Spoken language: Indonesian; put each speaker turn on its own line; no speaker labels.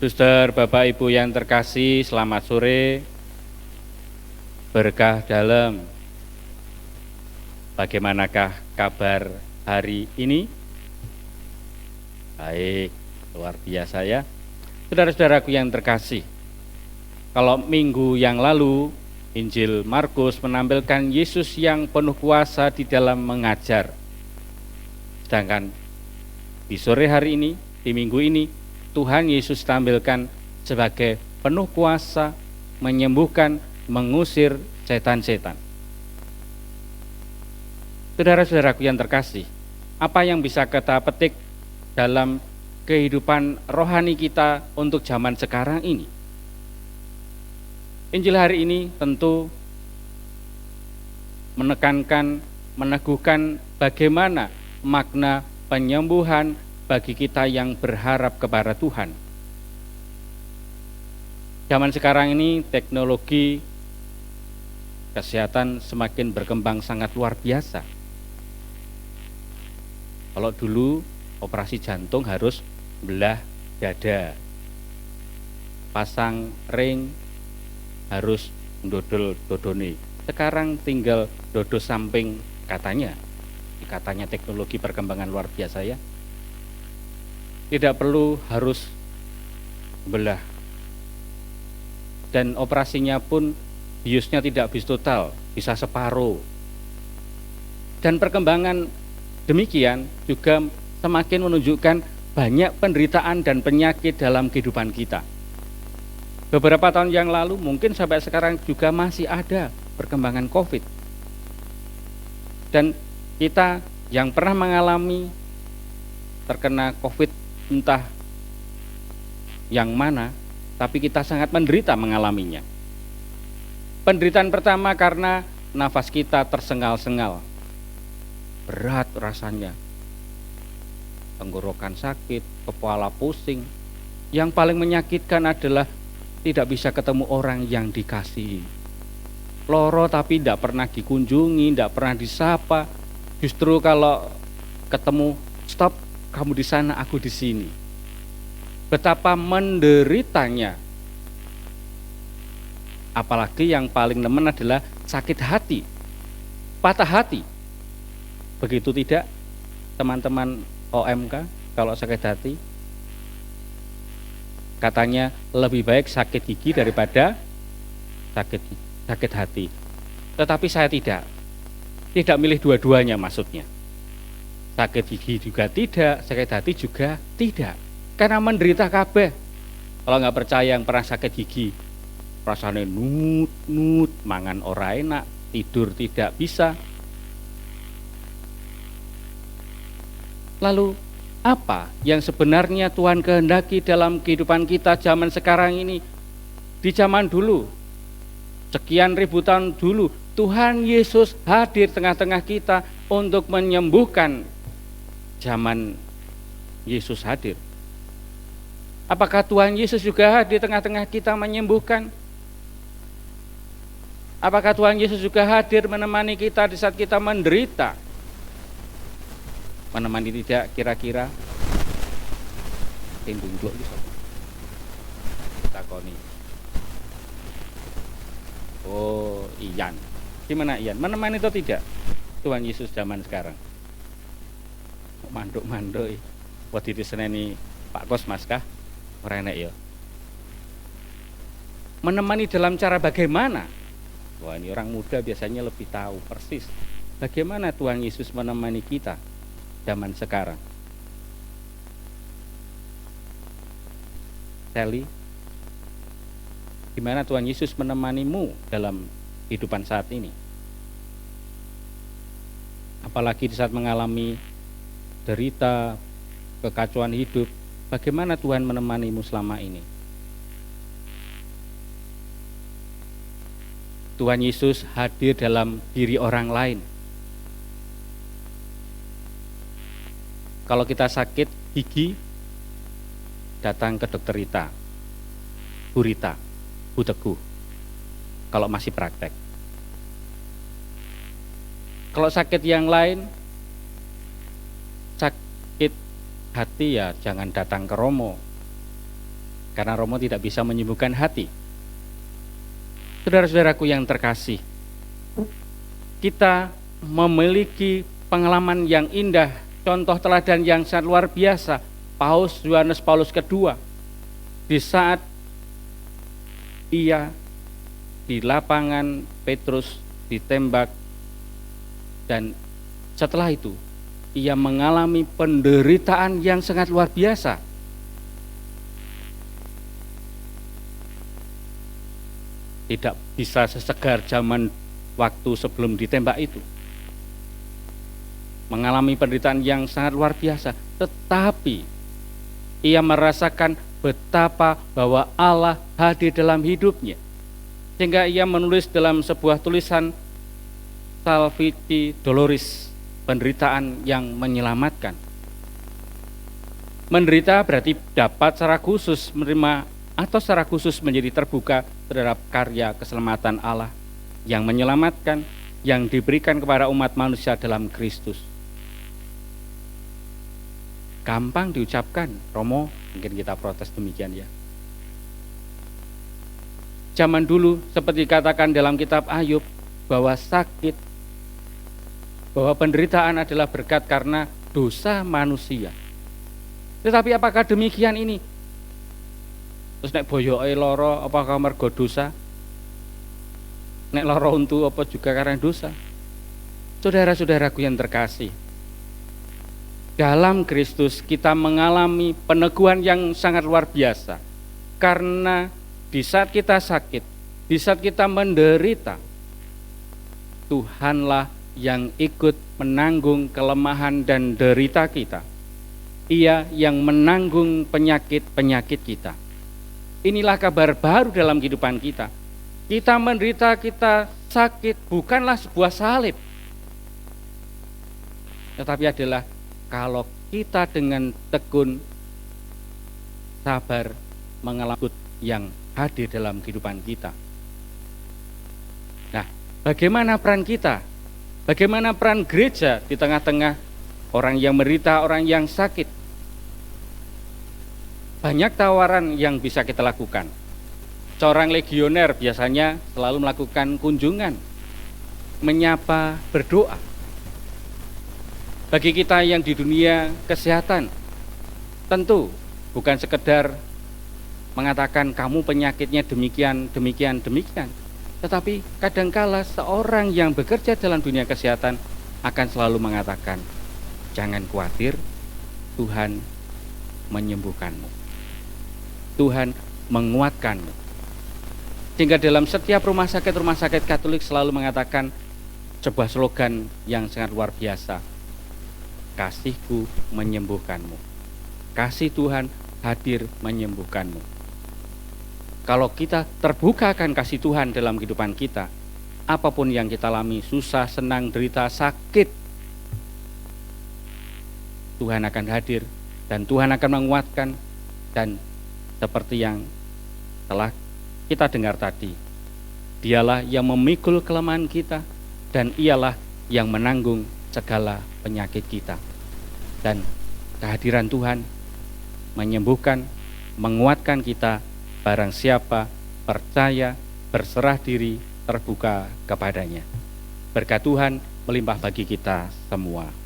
Suster, Bapak, Ibu yang terkasih, selamat sore. Berkah dalam. Bagaimanakah kabar hari ini? Baik, luar biasa ya. Saudara-saudaraku yang terkasih, kalau minggu yang lalu Injil Markus menampilkan Yesus yang penuh kuasa di dalam mengajar. Sedangkan di sore hari ini, di minggu ini, Tuhan Yesus tampilkan sebagai penuh kuasa, menyembuhkan, mengusir setan-setan. Saudara-saudaraku yang terkasih, apa yang bisa kita petik dalam kehidupan rohani kita untuk zaman sekarang ini? Injil hari ini tentu menekankan, meneguhkan bagaimana makna penyembuhan bagi kita yang berharap kepada Tuhan. Zaman sekarang ini teknologi kesehatan semakin berkembang sangat luar biasa. Kalau dulu operasi jantung harus belah dada, pasang ring, harus dodol dodone. Sekarang tinggal dodo samping katanya. Katanya teknologi perkembangan luar biasa ya. Tidak perlu harus belah. Dan operasinya pun biusnya tidak bis total, bisa separuh. Dan perkembangan demikian juga semakin menunjukkan banyak penderitaan dan penyakit dalam kehidupan kita. Beberapa tahun yang lalu mungkin sampai sekarang juga masih ada perkembangan COVID. Dan kita yang pernah mengalami terkena COVID entah yang mana, tapi kita sangat menderita mengalaminya. Penderitaan pertama karena nafas kita tersengal-sengal, berat rasanya, tenggorokan sakit, kepala pusing. Yang paling menyakitkan adalah tidak bisa ketemu orang yang dikasihi. Loro tapi tidak pernah dikunjungi, tidak pernah disapa. Justru kalau ketemu, stop, kamu di sana, aku di sini. Betapa menderitanya. Apalagi yang paling nemen adalah sakit hati, patah hati. Begitu tidak, teman-teman OMK, kalau sakit hati, katanya lebih baik sakit gigi daripada sakit hati. Tetapi saya tidak milih dua-duanya maksudnya. Sakit gigi juga tidak, sakit hati juga tidak. Karena menderita kabeh. Kalau nggak percaya yang pernah sakit gigi, rasanya nut, mangan ora enak, tidur tidak bisa. Lalu apa yang sebenarnya Tuhan kehendaki dalam kehidupan kita zaman sekarang ini? Di zaman dulu, sekian ribu tahun dulu, Tuhan Yesus hadir tengah-tengah kita untuk menyembuhkan. Zaman Yesus hadir, apakah Tuhan Yesus juga hadir tengah-tengah kita menyembuhkan? Apakah Tuhan Yesus juga hadir menemani kita di saat kita menderita? Menemani tidak kira-kira? Tindung dulu takoni. Oh, Ian. Gimana Ian? Menemani atau tidak Tuhan Yesus zaman sekarang? Manduk-manduk. Waktu diseneni Pak Kos Mas kah? Ora enak ya. Menemani dalam cara bagaimana? Wah, ini orang muda biasanya lebih tahu persis bagaimana Tuhan Yesus menemani kita zaman sekarang. Sally, gimana Tuhan Yesus menemanimu dalam kehidupan saat ini? Apalagi di saat mengalami derita, kekacauan hidup, bagaimana Tuhan menemanimu selama ini? Tuhan Yesus hadir dalam diri orang lain. Kalau kita sakit gigi, datang ke dokter Rita, Bu Rita, Bu Teguh, kalau masih praktek. Kalau sakit yang lain, sakit hati ya jangan datang ke Romo. karena Romo tidak bisa menyembuhkan hati. Saudara-saudaraku yang terkasih, kita memiliki pengalaman yang indah, contoh teladan yang sangat luar biasa. Paus Yohanes Paulus II, di saat ia di lapangan Petrus ditembak, dan setelah itu ia mengalami penderitaan yang sangat luar biasa. Tidak bisa sesegar zaman waktu sebelum ditembak itu. Mengalami penderitaan yang sangat luar biasa, tetapi ia merasakan betapa bahwa Allah hadir dalam hidupnya. Sehingga ia menulis dalam sebuah tulisan, Salvifici Doloris, penderitaan yang menyelamatkan. Menderita berarti dapat secara khusus menerima atau secara khusus menjadi terbuka terhadap karya keselamatan Allah yang menyelamatkan, yang diberikan kepada umat manusia dalam Kristus. Gampang diucapkan, Romo, mungkin kita protes demikian ya. Zaman dulu seperti dikatakan dalam kitab Ayub, bahwa sakit, bahwa penderitaan adalah berkat karena dosa manusia. Tetapi apakah demikian ini? Terus nek boyoke lara apakah mergo dosa? Nek lara untu apa juga karena dosa? Saudara-saudaraku yang terkasih, dalam Kristus kita mengalami peneguhan yang sangat luar biasa. Karena di saat kita sakit, di saat kita menderita, Tuhanlah yang ikut menanggung kelemahan dan derita kita. Ia yang menanggung penyakit-penyakit kita. Inilah kabar baru dalam kehidupan kita. Kita menderita, kita sakit, bukanlah sebuah salib, tetapi adalah kalau kita dengan tekun, sabar, mengalami yang hadir dalam kehidupan kita. Nah, bagaimana peran kita? Bagaimana peran gereja di tengah-tengah orang yang menderita, orang yang sakit? Banyak tawaran yang bisa kita lakukan. Seorang legioner biasanya selalu melakukan kunjungan, menyapa, berdoa. Bagi kita yang di dunia kesehatan, tentu bukan sekedar mengatakan kamu penyakitnya demikian, demikian, demikian. Tetapi kadangkala seorang yang bekerja dalam dunia kesehatan akan selalu mengatakan, jangan khawatir, Tuhan menyembuhkanmu. Tuhan menguatkanmu. Sehingga dalam setiap rumah sakit Katolik selalu mengatakan sebuah slogan yang sangat luar biasa. Kasihku menyembuhkanmu. Kasih Tuhan hadir menyembuhkanmu. Kalau kita terbuka akan kasih Tuhan dalam kehidupan kita, apapun yang kita alami, susah, senang, derita, sakit, Tuhan akan hadir dan Tuhan akan menguatkan. Dan seperti yang telah kita dengar tadi, Dialah yang memikul kelemahan kita dan Ialah yang menanggung segala penyakit kita. Dan kehadiran Tuhan menyembuhkan, menguatkan kita barang siapa percaya, berserah diri, terbuka kepadanya. Berkat Tuhan melimpah bagi kita semua.